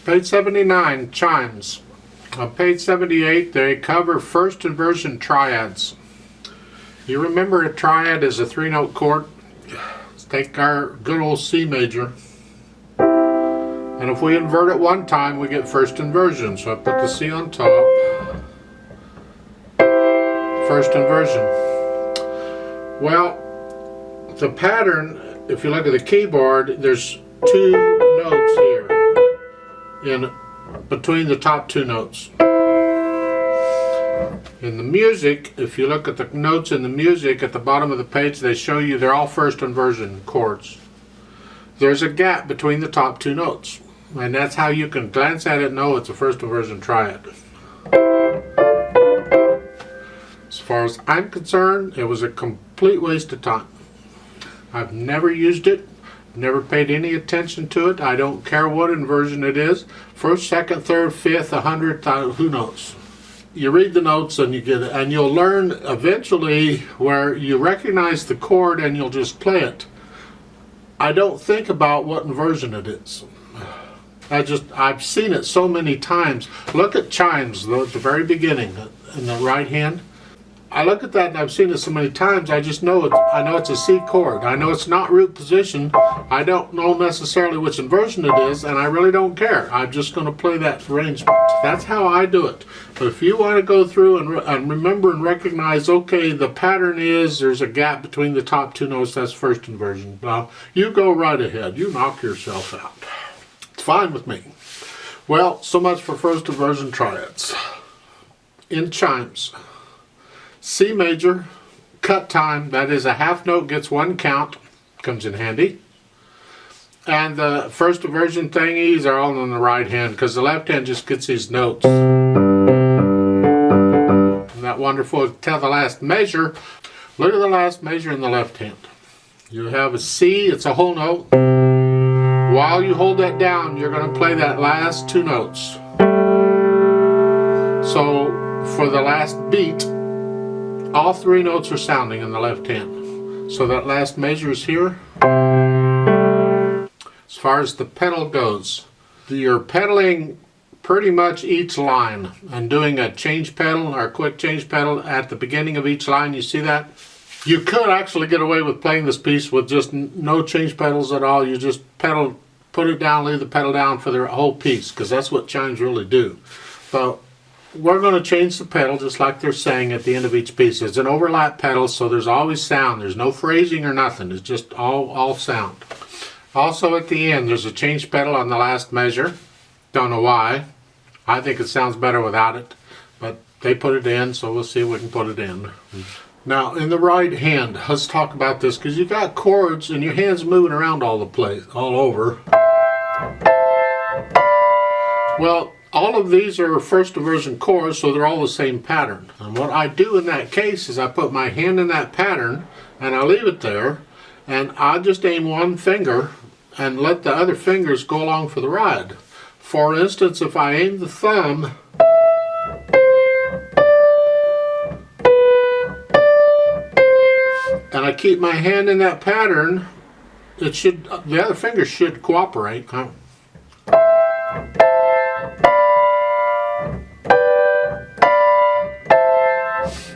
Page 79, Chimes. On page 78, they cover first inversion triads. You remember a triad is a 3-note chord? Let's take our good old C major. And if we invert it one time, we get first inversion. So I put the C on top. First inversion. Well, the pattern, if you look at the keyboard, there's 2 notes here in between the top 2 notes. In the music, if you look at the notes in the music at the bottom of the page, they show you they're all first inversion chords. There's a gap between the top 2 notes, and that's how you can glance at it and know it's a first inversion triad. As far as I'm concerned, it was a complete waste of time. I've never used it, never paid any attention to it. I don't care what inversion it is. First, second, third, fifth, 100th, who knows? You read the notes and you get it, and you'll learn eventually where you recognize the chord and you'll just play it. I don't think about what inversion it is. I've seen it so many times. Look at Chimes, though, at the very beginning, in the right hand. I look at that and I've seen it so many times, I just know it. I know it's a C chord. I know it's not root position. I don't know necessarily which inversion it is, and I really don't care. I'm just going to play that arrangement. That's how I do it. But if you want to go through and remember and recognize, okay, the pattern is there's a gap between the top 2 notes, that's first inversion. Now, you go right ahead. You knock yourself out. It's fine with me. Well, so much for first inversion triads. In Chimes. C major, cut time, that is a half note gets 1 count, comes in handy. And the first inversion thingies are all on the right hand because the left hand just gets these notes. Isn't that wonderful? Tell the last measure. Look at the last measure in the left hand. You have a C, it's a whole note. While you hold that down, you're going to play that last 2 notes. So for the last beat, all 3 notes are sounding in the left hand. So that last measure is here. As far as the pedal goes, you're pedaling pretty much each line and doing a change pedal or a quick change pedal at the beginning of each line. You see that? You could actually get away with playing this piece with just no change pedals at all. You just pedal, put it down, leave the pedal down for the whole piece, because that's what chimes really do. So we're going to change the pedal just like they're saying at the end of each piece. It's an overlap pedal, so there's always sound. There's no phrasing or nothing. It's just all sound. Also at the end, there's a change pedal on the last measure. Don't know why. I think it sounds better without it, but they put it in, so we'll see if we can put it in. Now, in the right hand, let's talk about this, because you got chords and your hand's moving around all the place, all over. Well, all of these are first inversion chords, so they're all the same pattern. And what I do in that case is I put my hand in that pattern and I leave it there, and I just aim one finger and let the other fingers go along for the ride. For instance, if I aim the thumb and I keep my hand in that pattern, it should, the other fingers should cooperate.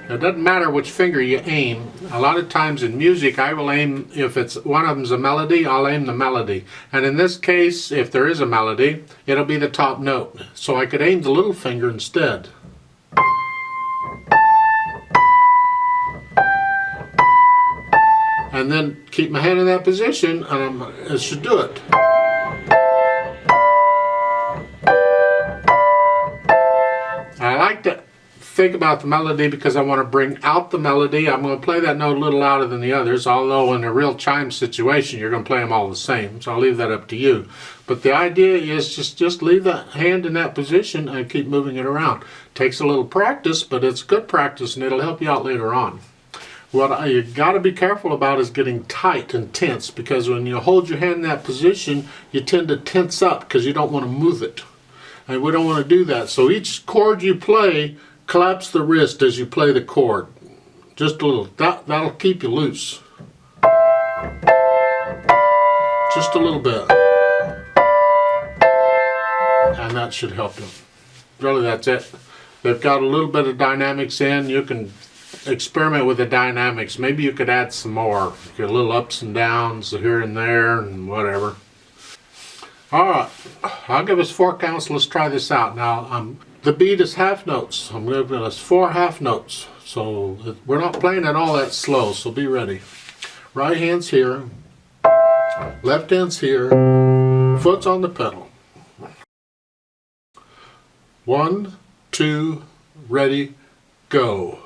It doesn't matter which finger you aim. A lot of times in music, I will aim, if it's one of them's a melody, I'll aim the melody. And in this case, if there is a melody, it'll be the top note. So I could aim the little finger instead. And then keep my hand in that position, and it should do it. I like to think about the melody because I want to bring out the melody. I'm going to play that note a little louder than the others, although in a real chime situation you're going to play them all the same, so I'll leave that up to you. But the idea is just leave the hand in that position and keep moving it around. Takes a little practice, but it's good practice and it'll help you out later on. What you got to be careful about is getting tight and tense, because when you hold your hand in that position you tend to tense up because you don't want to move it, and we don't want to do that. So each chord you play, collapse the wrist as you play the chord. Just a little. That'll keep you loose. Just a little bit. that should help them. Really, that's it. They've got a little bit of dynamics in. You can experiment with the dynamics. Maybe you could add some more. Get a little ups and downs here and there and whatever. Alright, I'll give us 4 counts. Let's try this out. Now, the beat is half notes. I'm giving us 4 half notes. So we're not playing it all that slow, so be ready. Right hand's here. Left hand's here. Foot's on the pedal. 1, 2, ready, go.